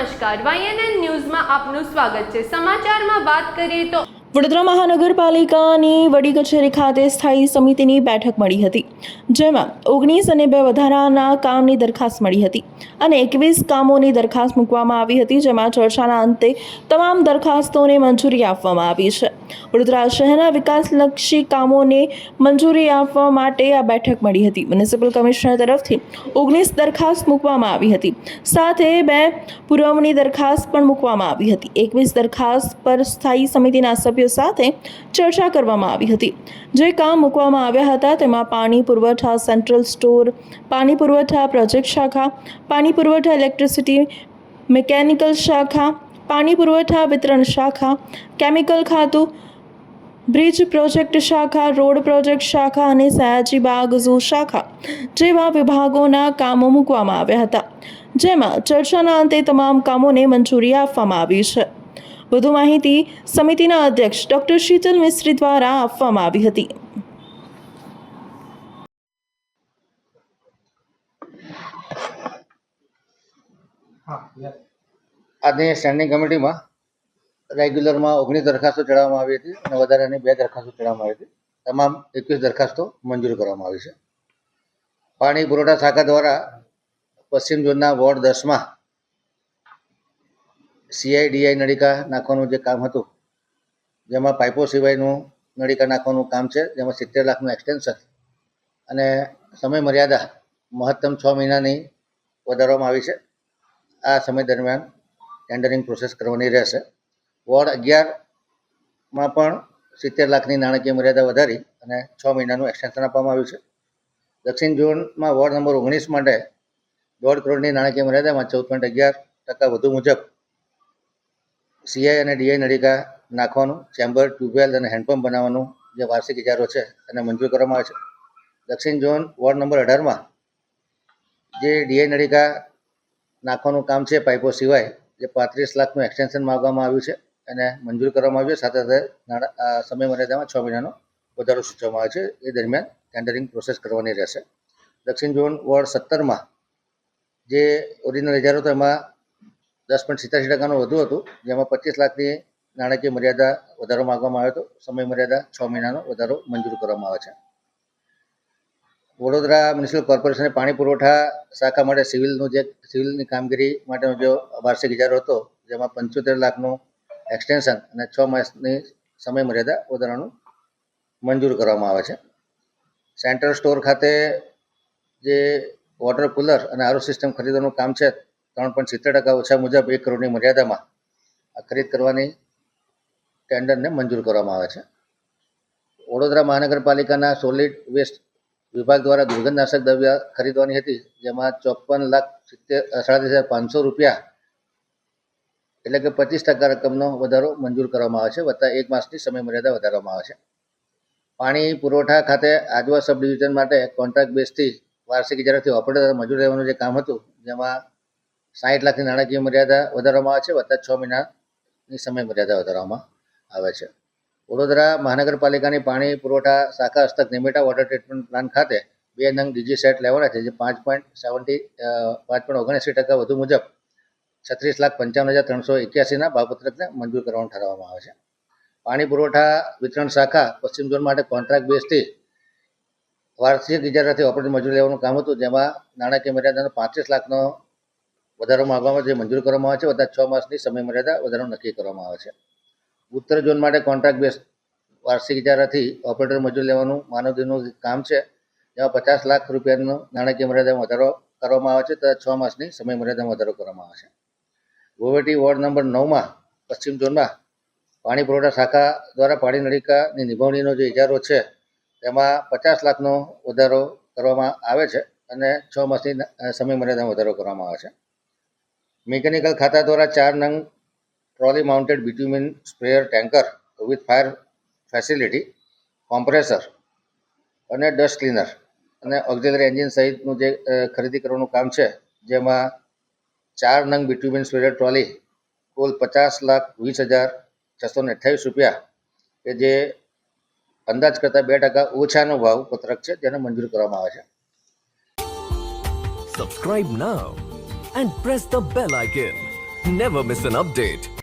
નમસ્કાર, YNN ન્યૂઝમાં આપનું સ્વાગત છે। સમાચારમાં વાત કરીએ તો વડોદરા મહાનગરપાલિકાની વડી કચેરી ખાતે સ્થાયી સમિતિની બેઠક મળી હતી, જેમાં 19 અને 2 વધારાના કામની દરખાસ્ત મળી હતી અને 21 કામોની દરખાસ્ત મૂકવામાં આવી હતી, જેમાં ચર્ચાના અંતે તમામ દરખાસ્તોને મંજૂરી આપવામાં આવી છે। વડોદરા શહેરના વિકાસલક્ષી કામોને મંજૂરી આપવા માટે આ બેઠક મળી હતી। મ્યુનિસિપલ કમિશનર તરફથી 19 દરખાસ્ત મૂકવામાં આવી હતી, સાથે 2 પુરવણી દરખાસ્ત પણ મૂકવામાં આવી હતી। 21 દરખાસ્ત પર સ્થાયી સમિતિના સભ્યો સાથે ચર્ચા કરવામાં આવી હતી। જે કામ મૂકવામાં આવ્યા હતા તેમાં પાણી પુરવઠા સેન્ટ્રલ સ્ટોર, પાણી પુરવઠા પ્રોજેક્ટ શાખા, પાણી પુરવઠા ઇલેક્ટ્રિસિટી મિકેનિકલ શાખા, પાણી પુરવઠા વિતરણ શાખા, કેમિકલ ખાતું, બ્રિજ પ્રોજેક્ટ શાખા, રોડ પ્રોજેક્ટ શાખા અને સયાજી બાગ ઝૂ શાખા જેવા વિભાગોના કામો મૂકવામાં આવ્યા હતા, જેમાં ચર્ચાના અંતે તમામ કામોને મંજૂરી આપવામાં આવી છે। વધુ માહિતી સમિતિના અધ્યક્ષ ડોક્ટર શીતલ મિસ્ત્રી દ્વારા આપવામાં આવી હતી। આજની સ્ટેન્ડિંગ કમિટીમાં રેગ્યુલરમાં 19 દરખાસ્તો ચડાવવામાં આવી હતી અને વધારાની 2 દરખાસ્તો ચડાવવામાં આવી હતી। તમામ 21 દરખાસ્તો મંજૂર કરવામાં આવી છે। પાણી પુરવઠા શાખા દ્વારા પશ્ચિમ ઝોનના વોર્ડ 10માં CIDI નળિકા નાખવાનું જે કામ હતું, જેમાં પાઇપો સિવાયનું નળિકા નાખવાનું કામ છે, જેમાં 70 લાખનું એક્સટેન્શન અને સમય મર્યાદા મહત્તમ 6 મહિનાની વધારવામાં આવી છે। આ સમય દરમિયાન ટેન્ડરિંગ પ્રોસેસ કરવાની રહેશે। વોર્ડ 11માં પણ 70 લાખની નાણાકીય મર્યાદા વધારી અને 6 મહિનાનું એક્સટેન્શન આપવામાં આવ્યું છે। દક્ષિણ ઝોનમાં વોર્ડ નંબર 19 માટે 1.5 કરોડની નાણાકીય મર્યાદામાં 14.11% વધુ મુજબ CI અને DI નળિકા નાખવાનું, ચેમ્બર, ટ્યુબવેલ અને હેન્ડપંપ બનાવવાનું જે વાર્ષિક ઇજારો છે એને મંજૂર કરવામાં આવે છે। દક્ષિણ ઝોન વોર્ડ નંબર 18માં જે DI નળિકા નાખવાનું કામ છે પાઇપો સિવાય, જે 35 લાખનું એક્સટેન્શન માંગવામાં આવ્યું છે અને મંજૂર કરવામાં આવ્યું છે। સાથે સાથે સમય મર્યાદામાં 6 મહિનાનો વધારો સૂચવવામાં આવે છે। એ દરમિયાન ટેન્ડરિંગ પ્રોસેસ કરવાની રહેશે। દક્ષિણ ઝોન વોર્ડ 17માં જે ઓરિજિનલ ઇજારો હતો એમાં 10.87% વધુ હતું, જેમાં 25 લાખની નાણાકીય મર્યાદા વધારો માંગવામાં આવ્યો હતો। સમય મર્યાદા 6 મહિનાનો વધારો મંજૂર કરવામાં આવે છે। વડોદરા મ્યુનિસિપલ કોર્પોરેશને પાણી પુરવઠા શાખા માટે સિવિલની કામગીરી માટેનો જે વાર્ષિક ઇજારો હતો, જેમાં 75 લાખનું એક્સટેન્શન અને 6 માસની સમય મર્યાદા વધારાનું મંજૂર કરવામાં આવે છે। સેન્ટ્રલ સ્ટોર ખાતે જે વોટર કુલર અને આરો સિસ્ટમ ખરીદવાનું કામ છે, 3.70% ઓછા મુજબ 1 કરોડની મર્યાદામાં ખરીદ કરવાની ટેન્ડરને મંજૂર કરવામાં આવે છે। વડોદરા મહાનગરપાલિકાના સોલિડ વેસ્ટ વિભાગ દ્વારા દુર્ગંધનાશક દ્રવ્ય ખરીદવાની હતી, જેમાં 54,37,500 રૂપિયા એટલે કે 25% રકમનો વધારો મંજૂર કરવામાં આવે છે, વત્તા 1 માસની સમય મર્યાદા વધારવામાં આવે છે। પાણી પુરવઠા ખાતે આજવા સબ ડિવિઝન માટે કોન્ટ્રાક્ટ બેઝથી વાર્ષિક ઇજારાથી ઓપરેટર મજૂર લેવાનું જે કામ હતું, જેમાં 60 લાખની નાણાકીય મર્યાદા વધારવામાં આવે છે, વત્તા 6 મહિનાની સમય મર્યાદા વધારવામાં આવે છે। વડોદરા મહાનગરપાલિકાની પાણી પુરવઠા શાખા હસ્તક નિમેટા વોટર ટ્રીટમેન્ટ પ્લાન્ટ ખાતે 2 નંગ ડીજી સેટ લેવાના છે, જે 5.79% વધુ મુજબ 36,55,381ના ભાવપત્રકને મંજૂર કરવાનું ઠરાવવામાં આવે છે। પાણી પુરવઠા વિતરણ શાખા પશ્ચિમ ઝોન માટે કોન્ટ્રાક્ટ બેઝથી વાર્ષિક ઇજારાથી ઓપરેટર મજૂર લેવાનું કામ હતું, જેમાં નાણાકીય મર્યાદાનો 35 લાખનો વધારો માંગવામાં જે મંજૂર કરવામાં આવે છે, વત્તા 6 માસની સમય મર્યાદા વધારો નક્કી કરવામાં આવે છે। ઉત્તર ઝોન માટે કોન્ટ્રાક્ટ બેઝ વાર્ષિક ઇજારાથી ઓપરેટર મજૂર લેવાનું માનવદિનનું કામ છે, જેમાં 50 લાખ રૂપિયાનો નાણાકીય મર્યાદામાં વધારો કરવામાં આવે છે, તથા 6 માસની સમય મર્યાદામાં વધારો કરવામાં આવે છે। ગોવેટી વોર્ડ નંબર 9માં પશ્ચિમ ઝોનમાં પાણી પુરવઠા શાખા દ્વારા પાણી નળિકાની નિભાવણીનો જે ઇજારો છે, તેમાં 50 લાખનો વધારો કરવામાં આવે છે અને 6 માસની સમય મર્યાદામાં વધારો કરવામાં આવે છે। મિકેનિકલ ખાતા દ્વારા 4 નંગ trolley mounted bitumen sprayer tanker with fire facility, compressor અને ડસ્ટ ક્લીનર અને ઓક્ઝિલરી એન્જિન સહિતનું જે ખરીદી કરવાનું કામ છે, જેમાં 4 નંગ બિટ્યુમિન સ્પ્રેયર ટ્રોલી કુલ 50,20,628 રૂપિયા, કે જે અંદાજ કરતાં 2% ઓછાનો ભાવ પત્રક છે, જેને મંજૂર કરવામાં આવે છે। Subscribe now and press the bell icon. Never miss an update.